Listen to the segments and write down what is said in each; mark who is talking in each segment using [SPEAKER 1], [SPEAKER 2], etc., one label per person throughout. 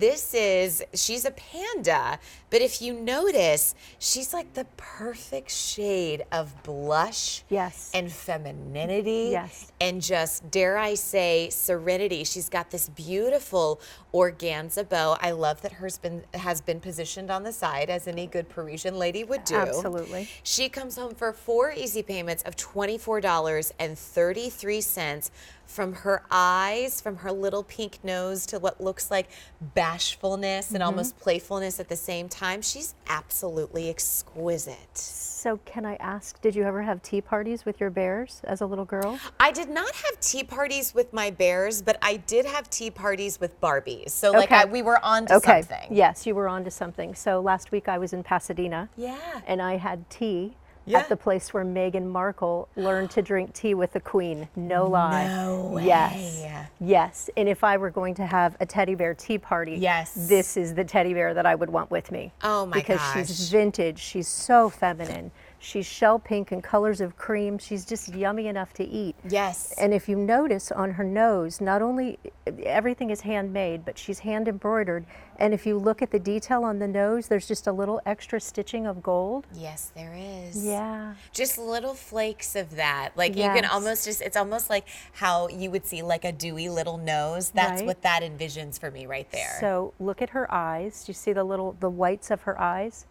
[SPEAKER 1] And she's a panda, but if you notice, she's like the perfect shade of blush and femininity and just, dare I say, serenity. She's got this beautiful organza bow. I love that hers has been positioned on the side as any good Parisian lady would do.
[SPEAKER 2] Absolutely.
[SPEAKER 1] She comes home for 4 easy payments of $24.33 from her eyes, from her little pink nose to what looks like bashfulness and almost playfulness at the same time. She's absolutely exquisite.
[SPEAKER 2] So can I ask, did you ever have tea parties with your bears as a little girl?
[SPEAKER 1] I did not have tea parties with my bears, but I did have tea parties with Barbies. So like we were on to something.
[SPEAKER 2] Yes, you were on to something. So last week I was in Pasadena.
[SPEAKER 1] Yeah.
[SPEAKER 2] And I had tea at the place where Meghan Markle learned to drink tea with the Queen. No lie.
[SPEAKER 1] No way.
[SPEAKER 2] Yes. And if I were going to have a teddy bear tea party, this is the teddy bear that I would want with me.
[SPEAKER 1] Oh my gosh.
[SPEAKER 2] Because she's vintage. She's so feminine. She's shell pink and colors of cream. She's just yummy enough to eat.
[SPEAKER 1] Yes.
[SPEAKER 2] And if you notice on her nose, not only everything is handmade, but she's hand embroidered. And if you look at the detail on the nose, there's just a little extra stitching of gold.
[SPEAKER 1] Yes, there is.
[SPEAKER 2] Yeah.
[SPEAKER 1] Just little flakes of that. Like you can almost just, it's almost like how you would see like a dewy little nose. That's what that envisions for me right there.
[SPEAKER 2] So look at her eyes. Do you see the whites of her eyes?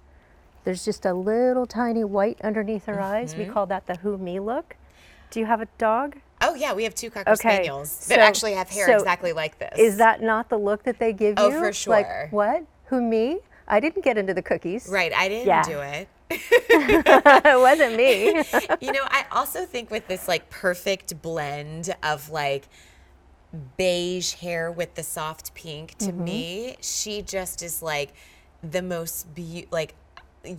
[SPEAKER 2] There's just a little tiny white underneath her eyes. We call that the who me look. Do you have a dog?
[SPEAKER 1] Oh yeah, we have 2 Cocker Spaniels that actually have hair exactly like this.
[SPEAKER 2] Is that not the look that they give you?
[SPEAKER 1] Oh, for sure.
[SPEAKER 2] Like, what? Who, me? I didn't get into the cookies.
[SPEAKER 1] Right, I didn't do it.
[SPEAKER 2] It wasn't me.
[SPEAKER 1] You know, I also think with this like perfect blend of like beige hair with the soft pink, to me, she just is like the most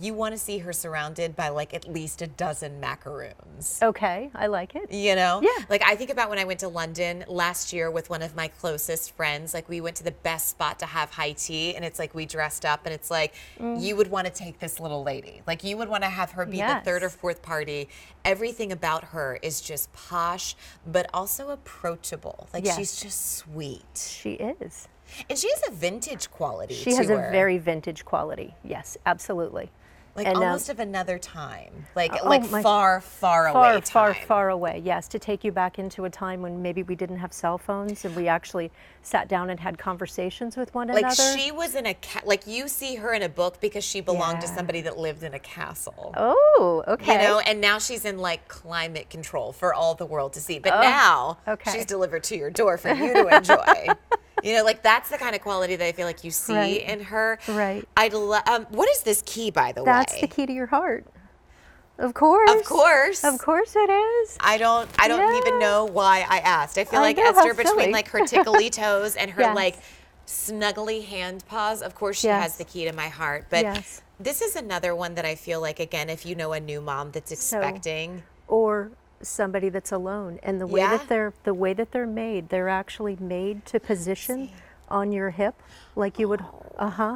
[SPEAKER 1] you want to see her surrounded by like at least a dozen macaroons.
[SPEAKER 2] Okay, I like it.
[SPEAKER 1] You know?
[SPEAKER 2] Yeah.
[SPEAKER 1] Like I think about when I went to London last year with one of my closest friends, like we went to the best spot to have high tea and it's like we dressed up and it's like you would want to take this little lady. Like you would want to have her be the third or fourth party. Everything about her is just posh, but also approachable. Like she's just sweet.
[SPEAKER 2] She is.
[SPEAKER 1] And she has a vintage quality to her.
[SPEAKER 2] She has a very vintage quality. Yes, absolutely.
[SPEAKER 1] Like
[SPEAKER 2] and
[SPEAKER 1] almost of another time. Like far, far away time.
[SPEAKER 2] Far away, yes. To take you back into a time when maybe we didn't have cell phones and we actually sat down and had conversations with one another.
[SPEAKER 1] Like she was in like you see her in a book because she belonged to somebody that lived in a castle.
[SPEAKER 2] Oh, okay.
[SPEAKER 1] You know, and now she's in like climate control for all the world to see. But now she's delivered to your door for you to enjoy. You know, like that's the kind of quality that I feel like you see in her.
[SPEAKER 2] Right.
[SPEAKER 1] What is this key, by the way?
[SPEAKER 2] That's the key to your heart. Of course.
[SPEAKER 1] Of course.
[SPEAKER 2] Of course it is.
[SPEAKER 1] I don't even know why I asked. I feel like Esther, between like her tickly toes and her like snuggly hand paws, of course she has the key to my heart. But this is another one that I feel like, again, if you know a new mom that's expecting.
[SPEAKER 2] Or somebody that's alone, and the way that they're made, they're actually made to position on your hip like you would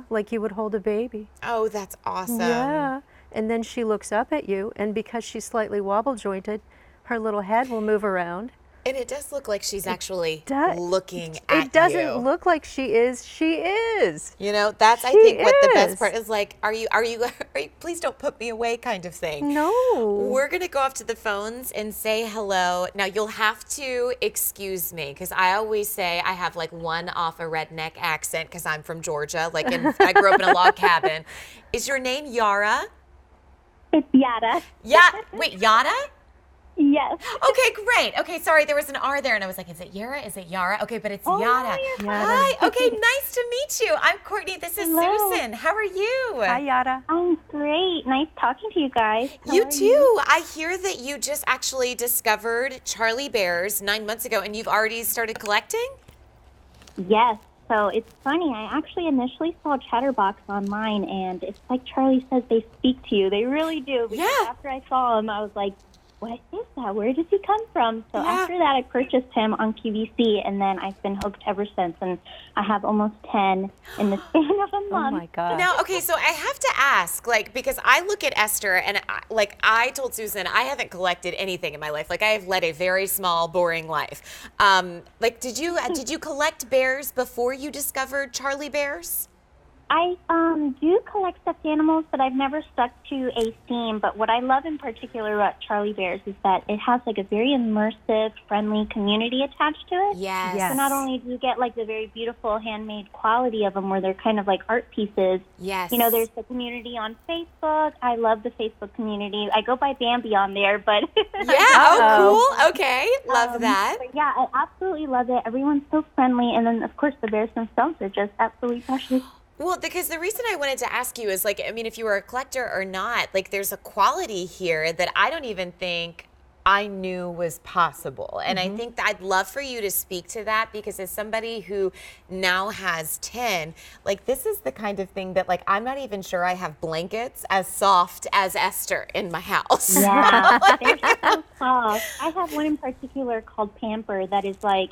[SPEAKER 2] like you would hold a baby.
[SPEAKER 1] Oh, that's awesome.
[SPEAKER 2] Yeah. And then she looks up at you, and because she's slightly wobble jointed, her little head will move around.
[SPEAKER 1] And it does look like she's actually looking at you.
[SPEAKER 2] It doesn't look like she is. She is.
[SPEAKER 1] You know, that's I think what the best part is. Like, are you? Please don't put me away, kind of thing.
[SPEAKER 2] No.
[SPEAKER 1] We're gonna go off to the phones and say hello. Now you'll have to excuse me because I always say I have like one off a redneck accent because I'm from Georgia. Like, I grew up in a log cabin. Is your name Yara?
[SPEAKER 3] It's Yada.
[SPEAKER 1] Yeah. Wait, Yada?
[SPEAKER 3] Yes.
[SPEAKER 1] Okay, great. Okay, sorry, there was an R there, and I was like, is it Yara? Is it Yara? Okay, but it's Yada. Hi. Okay, nice to meet you. I'm Courtney. This is Susan. How are you?
[SPEAKER 2] Hi, Yada.
[SPEAKER 3] I'm great. Nice talking to you guys.
[SPEAKER 1] You too. I hear that you just actually discovered Charlie Bears 9 months ago, and you've already started collecting?
[SPEAKER 3] Yes. So it's funny. I actually initially saw Chatterbox online, and it's like Charlie says, they speak to you. They really do. Because after I saw him, I was like, what is that? Where does he come from? So after that, I purchased him on QVC, and then I've been hooked ever since. And I have almost 10 in the span of a month.
[SPEAKER 2] Oh my God.
[SPEAKER 1] Now, okay, so I have to ask, like, because I look at Esther and I told Susan, I haven't collected anything in my life. Like, I have led a very small, boring life. Like, did you collect bears before you discovered Charlie Bears?
[SPEAKER 3] I do collect stuffed animals, but I've never stuck to a theme. But what I love in particular about Charlie Bears is that it has like a very immersive, friendly community attached to it.
[SPEAKER 1] Yes.
[SPEAKER 3] So not only do you get like the very beautiful handmade quality of them where they're kind of like art pieces.
[SPEAKER 1] Yes.
[SPEAKER 3] You know, there's the community on Facebook. I love the Facebook community. I go by Bambi on there, but
[SPEAKER 1] Yeah. Oh, cool. Okay. Love that.
[SPEAKER 3] But yeah, I absolutely love it. Everyone's so friendly, and then of course the bears themselves are just absolutely precious.
[SPEAKER 1] Well, because the reason I wanted to ask you is, like, I mean, if you were a collector or not, like, there's a quality here that I don't even think I knew was possible. And I think that I'd love for you to speak to that, because as somebody who now has 10, like, this is the kind of thing that, like, I'm not even sure I have blankets as soft as Esther in my house.
[SPEAKER 3] Yeah, they're so soft. I have one in particular called Pamper that is like,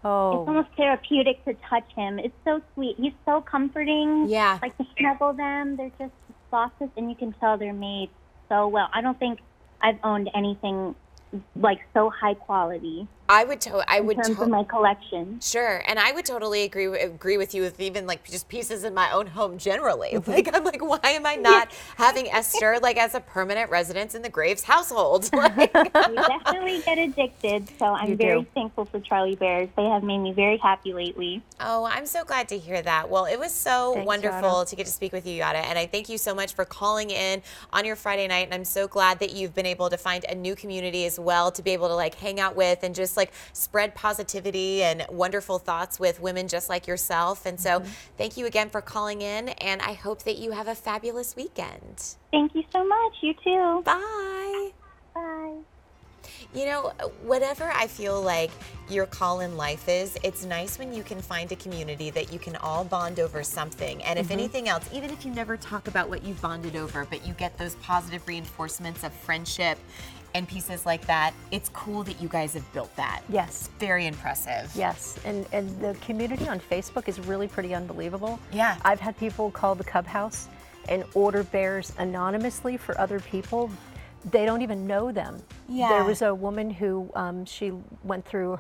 [SPEAKER 3] it's almost therapeutic to touch him. It's so sweet. He's so comforting.
[SPEAKER 1] Yeah.
[SPEAKER 3] Like to snuggle them. They're just the softest, and you can tell they're made so well. I don't think I've owned anything like so high quality.
[SPEAKER 1] In
[SPEAKER 3] terms of my collection.
[SPEAKER 1] Sure, and I would totally agree with you with even like just pieces in my own home generally. Like, I'm like, why am I not having Esther like as a permanent residence in the Graves household? Like,
[SPEAKER 3] You definitely get addicted, so I'm very thankful for Charlie Bears. They have made me very happy lately.
[SPEAKER 1] oh, I'm so glad to hear that. Well, it was so wonderful to get to speak with you, Yada, and I thank you so much for calling in on your Friday night, and I'm so glad that you've been able to find a new community as well to be able to like hang out with and just like spread positivity and wonderful thoughts with women just like yourself. And so thank you again for calling in, and I hope that you have a fabulous weekend.
[SPEAKER 3] Thank you so much. You too.
[SPEAKER 1] Bye.
[SPEAKER 3] Bye.
[SPEAKER 1] You know, whatever I feel like your call in life is, it's nice when you can find a community that you can all bond over something. And if anything else, even if you never talk about what you've bonded over, but you get those positive reinforcements of friendship and pieces like that, it's cool that you guys have built that.
[SPEAKER 2] Yes.
[SPEAKER 1] Very impressive.
[SPEAKER 2] Yes, and the community on Facebook is really pretty unbelievable.
[SPEAKER 1] Yeah.
[SPEAKER 2] I've had people call the Cub House and order bears anonymously for other people. They don't even know them.
[SPEAKER 1] Yeah.
[SPEAKER 2] There was a woman who she went through